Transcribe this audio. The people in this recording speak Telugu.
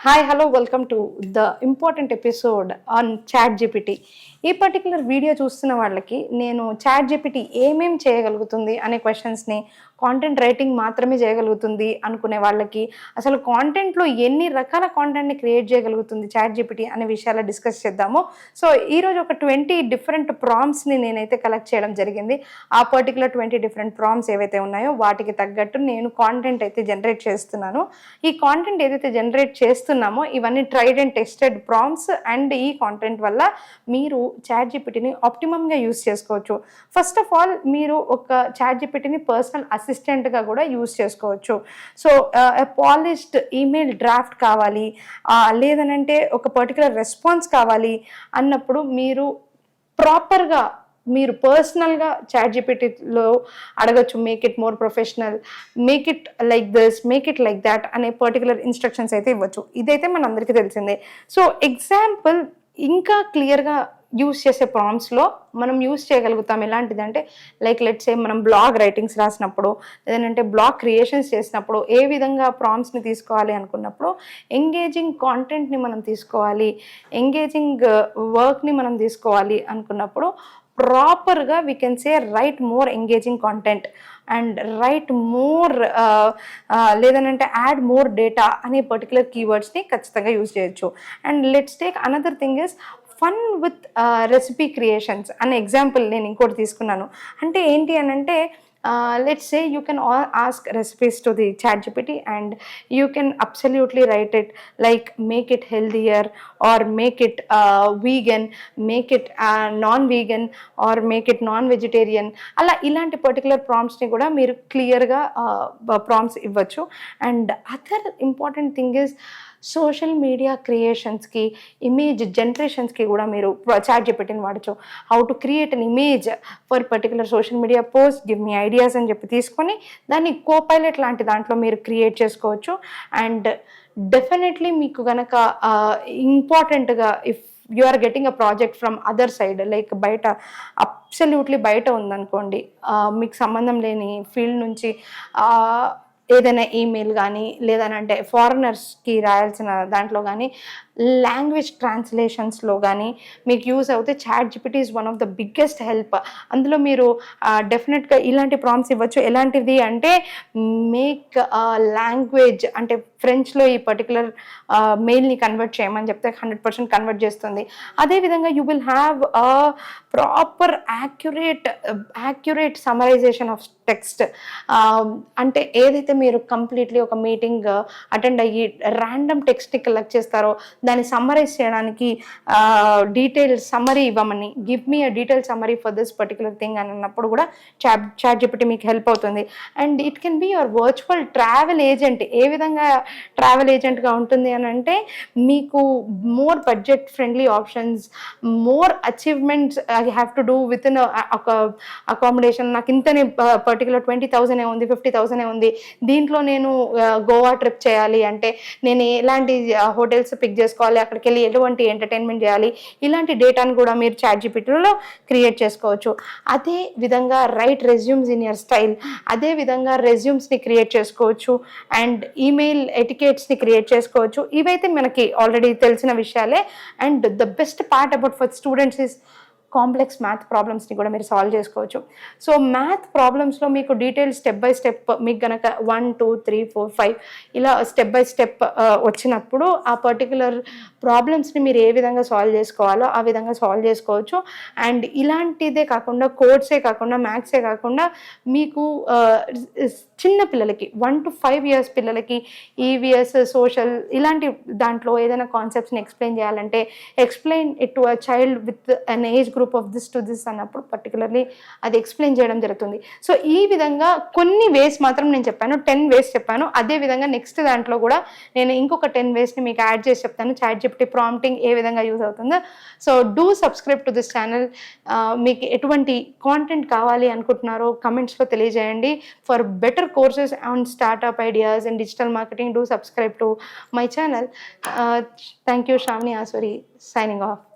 Hi, hello, welcome to the important episode on ChatGPT. ఈ పర్టికులర్ వీడియో చూస్తున్న వాళ్ళకి నేను ChatGPT ఏమేం చేయగలుగుతుంది అనే క్వశ్చన్స్ని, కాంటెంట్ రైటింగ్ మాత్రమే చేయగలుగుతుంది అనుకునే వాళ్ళకి, అసలు కాంటెంట్లో ఎన్ని రకాల కాంటెంట్ని క్రియేట్ చేయగలుగుతుంది ChatGPT అనే విషయాలు డిస్కస్ చేద్దాము. సో ఈరోజు ఒక 20 డిఫరెంట్ ప్రాంప్ట్స్ని నేనైతే కలెక్ట్ చేయడం జరిగింది. ఆ పర్టికులర్ 20 డిఫరెంట్ ప్రాంప్ట్స్ ఏవైతే ఉన్నాయో వాటికి తగ్గట్టు నేను కాంటెంట్ అయితే జనరేట్ చేస్తున్నాను. ఈ కాంటెంట్ ఏదైతే జనరేట్ చేస్తున్నామో ఇవన్నీ tried and tested prompts and ఈ కాంటెంట్ వల్ల మీరు ChatGPTని ఆప్టిమమ్గా యూస్ చేసుకోవచ్చు. ఫస్ట్ ఆఫ్ ఆల్ మీరు ఒక ChatGPTని పర్సనల్ అసిస్టెంట్గా కూడా యూస్ చేసుకోవచ్చు. సో పాలిష్డ్ ఈమెయిల్ డ్రాఫ్ట్ కావాలి, లేదనంటే ఒక పర్టికులర్ రెస్పాన్స్ కావాలి అన్నప్పుడు మీరు ప్రాపర్గా మీరు పర్సనల్గా ChatGPTలో అడగచ్చు. Make it more professional, make it like this, make it like that అనే పర్టికులర్ ఇన్స్ట్రక్షన్స్ అయితే ఇవ్వచ్చు. ఇదైతే మనందరికీ తెలిసిందే. సో ఎగ్జాంపుల్ ఇంకా క్లియర్గా యూస్ చేసే ప్రాంప్ట్స్లో మనం యూస్ చేయగలుగుతాం. ఎలాంటిదంటే లైక్ లెట్స్ సే మనం బ్లాగ్ రైటింగ్స్ రాసినప్పుడు, లేదంటే బ్లాగ్ క్రియేషన్స్ చేసినప్పుడు ఏ విధంగా ప్రాంప్ట్స్ని తీసుకోవాలి అనుకున్నప్పుడు ఎంగేజింగ్ కాంటెంట్ని మనం తీసుకోవాలి, ఎంగేజింగ్ వర్క్ని మనం తీసుకోవాలి అనుకున్నప్పుడు ప్రాపర్గా we can say write more engaging content and write more లేదనంటే యాడ్ మోర్ డేటా అనే పర్టికులర్ కీవర్డ్స్ని ఖచ్చితంగా యూజ్ చేయొచ్చు. And let's take another thing is fun with recipe creations అనే ఎగ్జాంపుల్ నేను ఇంకోటి తీసుకున్నాను. అంటే ఏంటి అని అంటే let's say you can ask recipes to the ChatGPT and you can absolutely write it like make it healthier or make it vegan, make it non-vegan or make it non-vegetarian. అలా ఇలాంటి పర్టికులర్ ప్రాంప్ట్స్ని కూడా మీరు క్లియర్గా ప్రాంప్ట్స్ ఇవ్వచ్చు. And other important thing is social media క్రియేషన్స్కి, ఇమేజ్ జనరేషన్స్కి కూడా మీరు ChatGPTని వాడచ్చు. How to create an image for particular social media post, give me ideas అని చెప్పి తీసుకొని దాన్ని కోపైలట్ లాంటి దాంట్లో మీరు క్రియేట్ చేసుకోవచ్చు. అండ్ డెఫినెట్లీ మీకు కనుక ఇంపార్టెంట్గా if you are getting a project from other side, like బయట అబ్సల్యూట్లీ బయట ఉందనుకోండి, మీకు సంబంధం లేని ఫీల్డ్ నుంచి ఏదైనా ఈమెయిల్ కానీ లేదనంటే ఫారినర్స్కి రాయాల్సిన దాంట్లో కానీ లాంగ్వేజ్ ట్రాన్స్లేషన్స్లో కానీ మీకు యూజ్ అవుతే ChatGPT is one of the biggest help. అందులో మీరు డెఫినెట్గా ఇలాంటి ప్రాంప్ట్స్ ఇవ్వచ్చు. ఎలాంటిది అంటే మేక్ లాంగ్వేజ్ అంటే ఫ్రెంచ్లో ఈ పర్టికులర్ మెయిల్ని కన్వర్ట్ చేయమని చెప్తే 100% కన్వర్ట్ చేస్తుంది. అదేవిధంగా you will have proper accurate summarization of text. అంటే ఏదైతే మీరు కంప్లీట్లీ ఒక మీటింగ్ అటెండ్ అయ్యి ర్యాండమ్ టెక్స్ట్ని కలెక్ట్ చేస్తారో దాన్ని సమ్మరైజ్ చేయడానికి డీటెయిల్ సమ్మరీ ఇవ్వమని, give me a detail summary for this particular thing అని అన్నప్పుడు కూడా ChatGPT మీకు హెల్ప్ అవుతుంది. And it can be your virtual travel agent. ఏ విధంగా ట్రావెల్ ఏజెంట్గా ఉంటుంది అని అంటే మీకు more budget friendly options, more achievements I have to do with in ఒక అకామిడేషన్. నాకు ఇంతనే పర్టికులర్ 20,000 ఉంది, 50,000 ఉంది, దీంట్లో నేను గోవా ట్రిప్ చేయాలి అంటే నేను ఎలాంటి హోటల్స్ పిక్ చేసుకోవాలి, అక్కడికి వెళ్ళి ఎటువంటి ఎంటర్టైన్మెంట్ చేయాలి, ఇలాంటి డేటాను కూడా మీరు ChatGPTలో క్రియేట్ చేసుకోవచ్చు. అదే విధంగా right resumes in your style, అదే విధంగా రెజ్యూమ్స్ని క్రియేట్ చేసుకోవచ్చు. అండ్ ఈమెయిల్ ఎటికేట్స్ని క్రియేట్ చేసుకోవచ్చు. ఇవైతే మనకి ఆల్రెడీ తెలిసిన విషయాలే. And the best part about for students is complex math ప్రాబ్లమ్స్ని కూడా మీరు సాల్వ్ చేసుకోవచ్చు. సో మ్యాథ్ ప్రాబ్లమ్స్లో మీకు డీటెయిల్ స్టెప్ బై స్టెప్ మీకు కనుక 1 2 3 4 5 ఇలా స్టెప్ బై స్టెప్ వచ్చినప్పుడు ఆ పర్టికులర్ ప్రాబ్లమ్స్ని మీరు ఏ విధంగా సాల్వ్ చేసుకోవాలో ఆ విధంగా సాల్వ్ చేసుకోవచ్చు. అండ్ ఇలాంటిదే కాకుండా కోడ్సే కాకుండా మ్యాథ్సే కాకుండా మీకు చిన్న పిల్లలకి 1 to 5 years పిల్లలకి ఈవీఎస్, సోషల్ ఇలాంటి దాంట్లో ఏదైనా కాన్సెప్ట్స్ని ఎక్స్ప్లెయిన్ చేయాలంటే explain it to a child with an age group of this to this అన్నప్పుడు పర్టికులర్లీ అది ఎక్స్ప్లెయిన్ చేయడం జరుగుతుంది. సో ఈ విధంగా కొన్ని వేస్ మాత్రం నేను చెప్పాను, 10 వేస్ చెప్పాను. అదేవిధంగా నెక్స్ట్ దాంట్లో కూడా నేను ఇంకొక 10 వేస్ని మీకు యాడ్ చేసి చెప్తాను. ChatGPT ప్రాంప్టింగ్ ఏ విధంగా యూజ్ అవుతుందో. So do subscribe to this channel. మీకు ఎటువంటి కాంటెంట్ కావాలి అనుకుంటున్నారో కమెంట్స్లో తెలియజేయండి. For better courses on startup ideas and digital marketing, do subscribe to my channel. Thank you, Sravani Asuri, signing off.